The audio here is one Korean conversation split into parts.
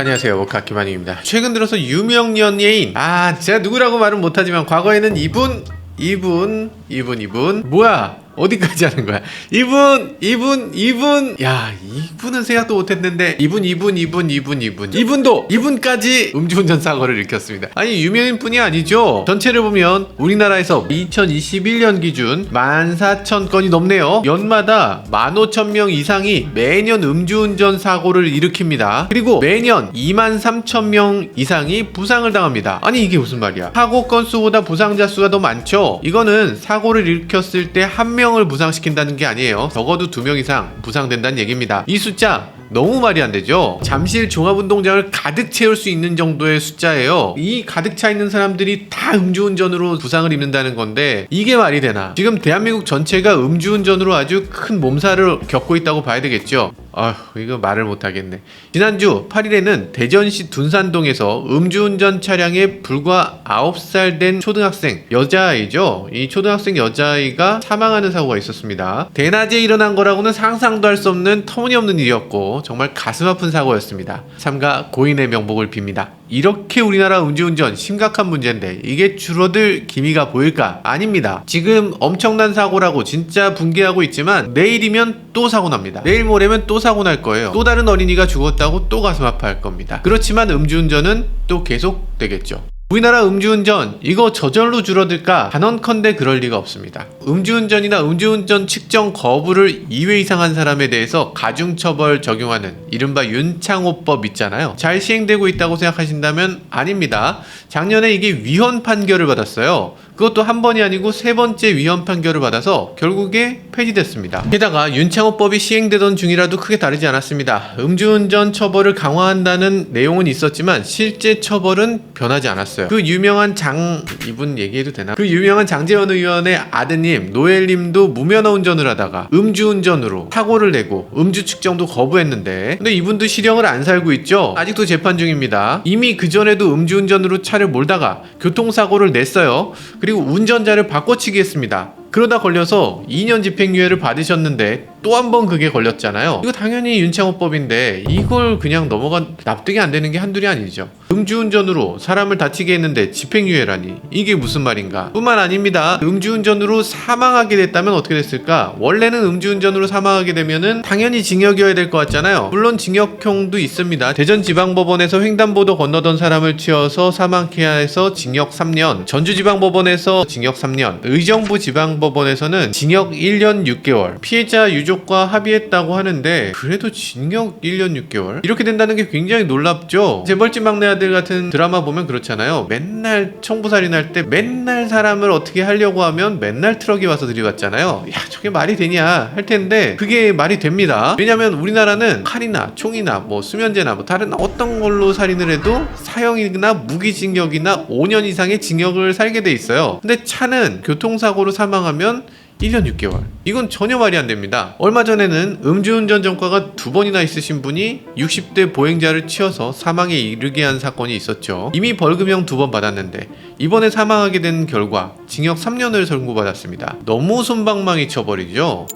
안녕하세요, 모카 김한입니다. 최근 들어서 유명 연예인, 제가 누구라고 말은 못하지만 과거에는 이분 뭐야, 어디까지 하는 거야? 이분은 생각도 못했는데 이분까지 음주운전 사고를 일으켰습니다. 아니, 유명인뿐이 아니죠. 전체를 보면 우리나라에서 2021년 기준 14,000건이 넘네요. 연마다 15,000명 이상이 매년 음주운전 사고를 일으킵니다. 그리고 매년 23,000명 이상이 부상을 당합니다. 아니, 이게 무슨 말이야? 사고 건수보다 부상자 수가 더 많죠. 이거는 사고를 일으켰을 때 한 명을 부상시킨다는 게 아니에요. 적어도 2명 이상 부상된다는 얘기입니다. 이 숫자 너무 말이 안 되죠. 잠실 종합운동장을 가득 채울 수 있는 정도의 숫자예요. 이 가득 차 있는 사람들이 다 음주운전으로 부상을 입는다는 건데 이게 말이 되나? 지금 대한민국 전체가 음주운전으로 아주 큰 몸살을 겪고 있다고 봐야 되겠죠. 이거 말을 못하겠네. 지난주 8일에는 대전시 둔산동에서 음주운전 차량에 불과 9살 된 초등학생 여자아이죠. 이 초등학생 여자아이가 사망하는 사고가 있었습니다. 대낮에 일어난 거라고는 상상도 할 수 없는 터무니없는 일이었고 정말 가슴 아픈 사고였습니다. 삼가 고인의 명복을 빕니다. 이렇게 우리나라 음주운전 심각한 문제인데 이게 줄어들 기미가 보일까? 아닙니다. 지금 엄청난 사고라고 진짜 붕괴하고 있지만 내일이면 또 사고 납니다. 내일 모레면 또 사고 날 거예요. 또 다른 어린이가 죽었다고 또 가슴 아파할 겁니다. 그렇지만 음주운전은 또 계속 되겠죠. 우리나라 음주운전 이거 저절로 줄어들까? 단언컨대 그럴 리가 없습니다. 음주운전이나 음주운전 측정 거부를 2회 이상 한 사람에 대해서 가중처벌 적용하는 이른바 윤창호법 있잖아요. 잘 시행되고 있다고 생각하신다면 아닙니다. 작년에 이게 위헌 판결을 받았어요. 그것도 한 번이 아니고 3번째 위헌 판결을 받아서 결국에 폐지됐습니다. 게다가 윤창호법이 시행되던 중이라도 크게 다르지 않았습니다. 음주운전 처벌을 강화한다는 내용은 있었지만 실제 처벌은 변하지 않았어요. 그 유명한 이분 얘기해도 되나? 그 유명한 장제원 의원의 아드님 노엘님도 무면허 운전을 하다가 음주운전으로 사고를 내고 음주 측정도 거부했는데 근데 이분도 실형을 안 살고 있죠. 아직도 재판 중입니다. 이미 그전에도 음주운전으로 차를 몰다가 교통사고를 냈어요. 그리고 운전자를 바꿔치기 했습니다. 그러다 걸려서 2년 집행유예를 받으셨는데 또 한 번 그게 걸렸잖아요. 이거 당연히 윤창호법인데 이걸 그냥 납득이 안 되는 게 한둘이 아니죠. 음주운전으로 사람을 다치게 했는데 집행유예라니 이게 무슨 말인가? 뿐만 아닙니다. 음주운전으로 사망하게 됐다면 어떻게 됐을까? 원래는 음주운전으로 사망하게 되면은 당연히 징역이어야 될 것 같잖아요. 물론 징역형도 있습니다. 대전지방법원에서 횡단보도 건너던 사람을 치어서 사망케 해서 징역 3년, 전주지방법원에서 징역 3년, 의정부 지방법원에서는 징역 1년 6개월, 피해자 유족과 합의했다고 하는데 그래도 징역 1년 6개월? 이렇게 된다는 게 굉장히 놀랍죠? 재벌집 막내 아들 같은 드라마 보면 그렇잖아요. 맨날 청부살인할 때 맨날 사람을 어떻게 하려고 하면 맨날 트럭이 와서 들이받잖아요. 야, 저게 말이 되냐 할 텐데 그게 말이 됩니다. 왜냐면 우리나라는 칼이나 총이나 수면제나 다른 어떤 걸로 살인을 해도 사형이나 무기징역이나 5년 이상의 징역을 살게 돼 있어요. 근데 차는 교통사고로 사망하면 1년 6개월. 이건 전혀 말이 안 됩니다. 얼마 전에는 음주운전 전과가 2번이나 있으신 분이 60대 보행자를 치어서 사망에 이르게 한 사건이 있었죠. 이미 벌금형 2번 받았는데 이번에 사망하게 된 결과 징역 3년을 선고받았습니다. 너무 솜방망이 쳐버리죠.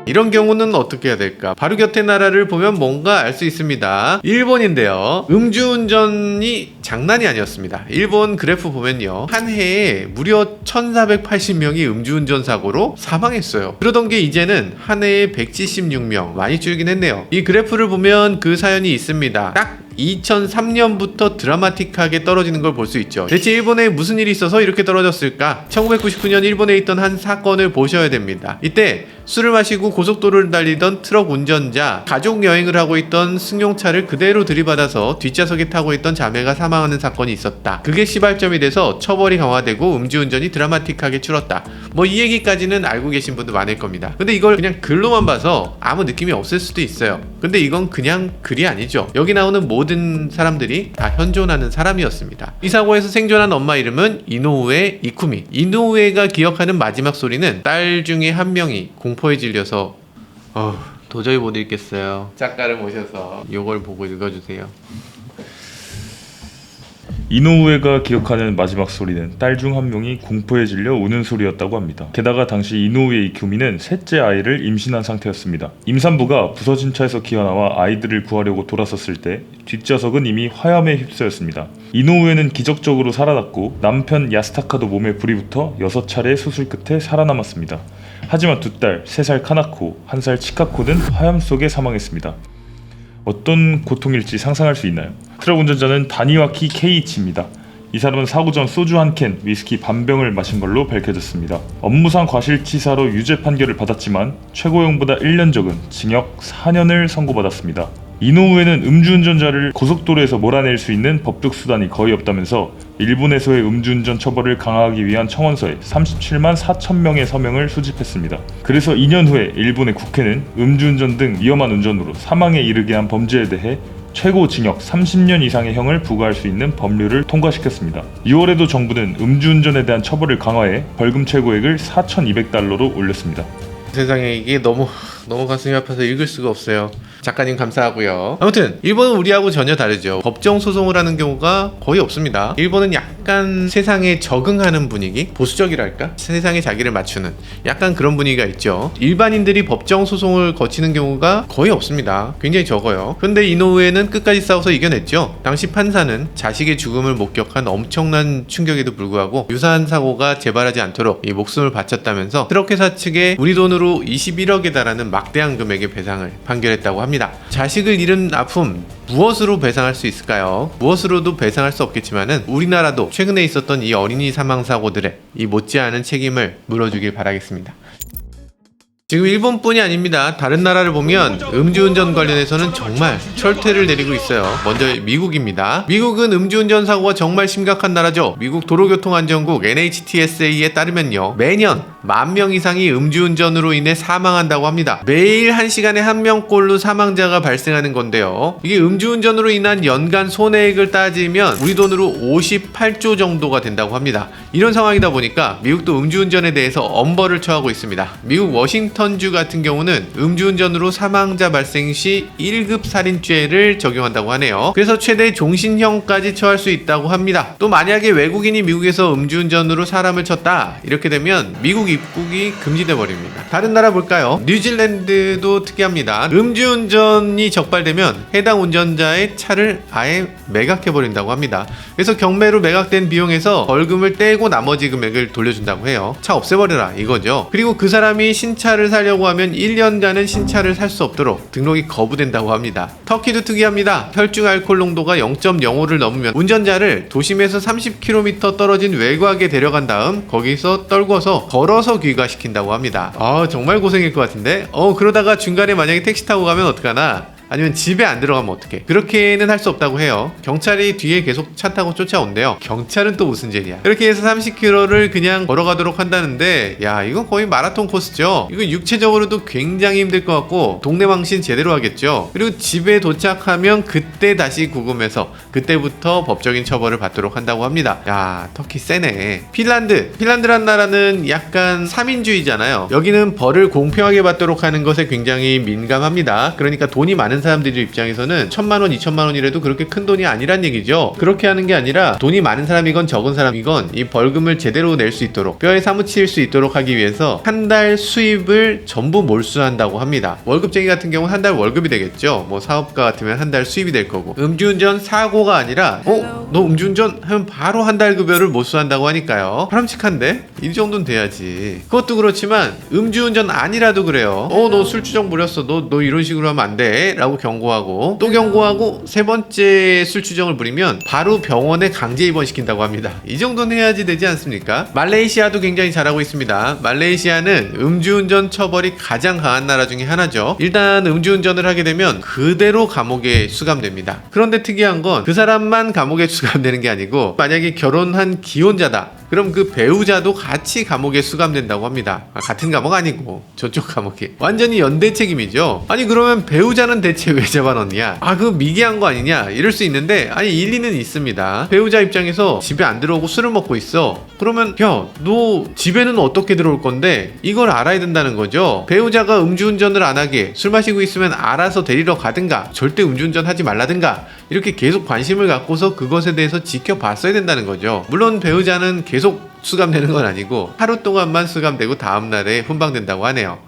이런 경우는 어떻게 해야 될까? 바로 곁에 나라를 보면 뭔가 알 수 있습니다. 일본인데요. 음주운전이 장난이 아니었습니다. 일본 그래프 보면요. 한 해에 무려 1,480명이 음주운전 사고로 사망했어요. 그러던 게 이제는 한 해에 176명. 많이 줄긴 했네요. 이 그래프를 보면 그 사연이 있습니다. 딱 2003년부터 드라마틱하게 떨어지는 걸 볼 수 있죠. 대체 일본에 무슨 일이 있어서 이렇게 떨어졌을까? 1999년 일본에 있던 한 사건을 보셔야 됩니다. 이때 술을 마시고 고속도로를 달리던 트럭 운전자, 가족 여행을 하고 있던 승용차를 그대로 들이받아서 뒷좌석에 타고 있던 자매가 사망하는 사건이 있었다. 그게 시발점이 돼서 처벌이 강화되고 음주운전이 드라마틱하게 줄었다. 이 얘기까지는 알고 계신 분도 많을 겁니다. 근데 이걸 그냥 글로만 봐서 아무 느낌이 없을 수도 있어요. 근데 이건 그냥 글이 아니죠. 여기 나오는 모든 사람들이 다 현존하는 사람이었습니다. 이 사고에서 생존한 엄마 이름은 이노우에 이쿠미. 이노우에가 기억하는 마지막 소리는 딸 중에 한 명이 공포에 질려서 도저히 못 읽겠어요. 작가를 모셔서 이걸 보고 읽어주세요. 이노우에가 기억하는 마지막 소리는 딸 중 한 명이 공포에 질려 우는 소리였다고 합니다. 게다가 당시 이노우의 이큐미는 셋째 아이를 임신한 상태였습니다. 임산부가 부서진 차에서 기어나와 아이들을 구하려고 돌아섰을 때 뒷좌석은 이미 화염에 휩싸였습니다. 이노우에는 기적적으로 살아났고 남편 야스타카도 몸에 불이 붙어 6차례의 수술 끝에 살아남았습니다. 하지만 두 딸, 3살 카나코, 1살 치카코는 화염 속에 사망했습니다. 어떤 고통일지 상상할 수 있나요? 트럭 운전자는 다니와키 케이이치입니다. 이 사람은 사고 전 소주 한 캔, 위스키 반 병을 마신 걸로 밝혀졌습니다. 업무상 과실치사로 유죄 판결을 받았지만 최고형보다 1년 적은 징역 4년을 선고받았습니다. 이노우에는 음주운전자를 고속도로에서 몰아낼 수 있는 법적 수단이 거의 없다면서 일본에서의 음주운전 처벌을 강화하기 위한 청원서에 37만 4천 명의 서명을 수집했습니다. 그래서 2년 후에 일본의 국회는 음주운전 등 위험한 운전으로 사망에 이르게 한 범죄에 대해 최고 징역 30년 이상의 형을 부과할 수 있는 법률을 통과시켰습니다. 6월에도 정부는 음주운전에 대한 처벌을 강화해 벌금 최고액을 4,200달러로 올렸습니다. 세상에 이게 너무 가슴이 아파서 읽을 수가 없어요. 작가님 감사하고요. 아무튼 일본은 우리하고 전혀 다르죠. 법정 소송을 하는 경우가 거의 없습니다. 일본은 약간 세상에 적응하는 분위기, 보수적이랄까? 세상에 자기를 맞추는 약간 그런 분위기가 있죠. 일반인들이 법정 소송을 거치는 경우가 거의 없습니다. 굉장히 적어요. 그런데 이노우에는 끝까지 싸워서 이겨냈죠. 당시 판사는 자식의 죽음을 목격한 엄청난 충격에도 불구하고 유사한 사고가 재발하지 않도록 이 목숨을 바쳤다면서 트럭회사 측에 우리 돈으로 21억에 달하는 막대한 금액의 배상을 판결했다고 합니다. 자식을 잃은 아픔 무엇으로 배상할 수 있을까요? 무엇으로도 배상할 수 없겠지만은 우리나라도 최근에 있었던 이 어린이 사망 사고들의 이 못지않은 책임을 물어주길 바라겠습니다. 지금 일본뿐이 아닙니다. 다른 나라를 보면 음주운전 관련해서는 정말 철퇴를 내리고 있어요. 먼저 미국입니다. 미국은 음주운전 사고가 정말 심각한 나라죠. 미국 도로교통안전국 NHTSA에 따르면요, 매년 10,000명 이상이 음주운전으로 인해 사망한다고 합니다. 매일 1시간에 1명꼴로 사망자가 발생하는 건데요, 이게 음주운전으로 인한 연간 손해액을 따지면 우리 돈으로 58조 정도가 된다고 합니다. 이런 상황이다 보니까 미국도 음주운전에 대해서 엄벌을 처하고 있습니다. 미국 워싱턴주 같은 경우는 음주운전으로 사망자 발생 시 1급 살인죄를 적용한다고 하네요. 그래서 최대 종신형까지 처할 수 있다고 합니다. 또 만약에 외국인이 미국에서 음주운전으로 사람을 쳤다 이렇게 되면 미국 입국이 금지돼 버립니다. 다른 나라 볼까요? 뉴질랜드도 특이합니다. 음주운전이 적발되면 해당 운전자의 차를 아예 매각해 버린다고 합니다. 그래서 경매로 매각된 비용에서 벌금을 떼고 나머지 금액을 돌려준다고 해요. 차 없애버려라 이거죠. 그리고 그 사람이 신차를 사려고 하면 1년간은 신차를 살 수 없도록 등록이 거부된다고 합니다. 터키도 특이합니다. 혈중 알코올 농도가 0.05를 넘으면 운전자를 도심에서 30km 떨어진 외곽에 데려간 다음 거기서 떨궈서 걸어서 귀가시킨다고 합니다. 정말 고생일 것 같은데? 그러다가 중간에 만약에 택시 타고 가면 어떡하나? 아니면 집에 안 들어가면 어떡해? 그렇게는 할 수 없다고 해요. 경찰이 뒤에 계속 차 타고 쫓아온대요. 경찰은 또 무슨 죄냐? 그렇게 해서 30km를 그냥 걸어가도록 한다는데, 야, 이건 거의 마라톤 코스죠. 이거 육체적으로도 굉장히 힘들 것 같고 동네 망신 제대로 하겠죠. 그리고 집에 도착하면 그때 다시 구금해서 그때부터 법적인 처벌을 받도록 한다고 합니다. 야, 터키 세네. 핀란드란 나라는 약간 3인주의잖아요. 여기는 벌을 공평하게 받도록 하는 것에 굉장히 민감합니다. 그러니까 돈이 많은 사람들의 입장에서는 1,000만 원, 2,000만 원이라도 그렇게 큰 돈이 아니란 얘기죠. 그렇게 하는 게 아니라 돈이 많은 사람이건 적은 사람이건 이 벌금을 제대로 낼 수 있도록, 뼈에 사무칠 수 있도록 하기 위해서 한 달 수입을 전부 몰수한다고 합니다. 월급쟁이 같은 경우는 한 달 월급이 되겠죠. 뭐 사업가 같으면 한 달 수입이 될 거고. 음주운전 사고가 아니라 너 음주운전 하면 바로 한 달 급여를 몰수한다고 하니까요. 바람직한데? 이 정도는 돼야지. 그것도 그렇지만 음주운전 아니라도 그래요. 너 술주정 부렸어. 너 이런 식으로 하면 안 돼. 라고 경고하고 또 경고하고 세 번째 술주정을 부리면 바로 병원에 강제 입원시킨다고 합니다. 이 정도는 해야지 되지 않습니까? 말레이시아도 굉장히 잘하고 있습니다. 말레이시아는 음주운전 처벌이 가장 강한 나라 중에 하나죠. 일단 음주운전을 하게 되면 그대로 감옥에 수감됩니다. 그런데 특이한 건 그 사람만 감옥에 수감되는 게 아니고 만약에 결혼한 기혼자다 그럼 그 배우자도 같이 감옥에 수감된다고 합니다. 같은 감옥 아니고 저쪽 감옥에. 완전히 연대 책임이죠. 아니 그러면 배우자는 대체 왜 잡아넣냐? 그거 미개한 거 아니냐? 이럴 수 있는데 아니 일리는 있습니다. 배우자 입장에서 집에 안 들어오고 술을 먹고 있어. 그러면 야, 너 집에는 어떻게 들어올 건데? 이걸 알아야 된다는 거죠. 배우자가 음주운전을 안 하게 술 마시고 있으면 알아서 데리러 가든가 절대 음주운전 하지 말라든가 이렇게 계속 관심을 갖고서 그것에 대해서 지켜봤어야 된다는 거죠. 물론 배우자는 계속 수감되는 건 아니고 하루 동안만 수감되고 다음날에 훈방된다고 하네요.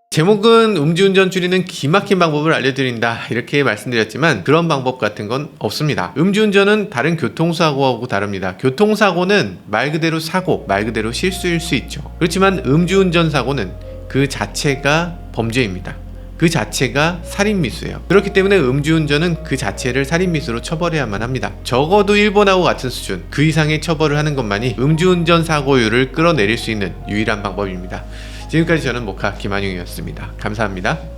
제목은 음주운전 줄이는 기막힌 방법을 알려드린다 이렇게 말씀드렸지만 그런 방법 같은 건 없습니다. 음주운전은 다른 교통사고하고 다릅니다. 교통사고는 말 그대로 사고, 말 그대로 실수일 수 있죠. 그렇지만 음주운전 사고는 그 자체가 범죄입니다. 그 자체가 살인미수예요. 그렇기 때문에 음주운전은 그 자체를 살인미수로 처벌해야만 합니다. 적어도 일본하고 같은 수준, 그 이상의 처벌을 하는 것만이 음주운전 사고율을 끌어내릴 수 있는 유일한 방법입니다. 지금까지 저는 모카 김한용이었습니다. 감사합니다.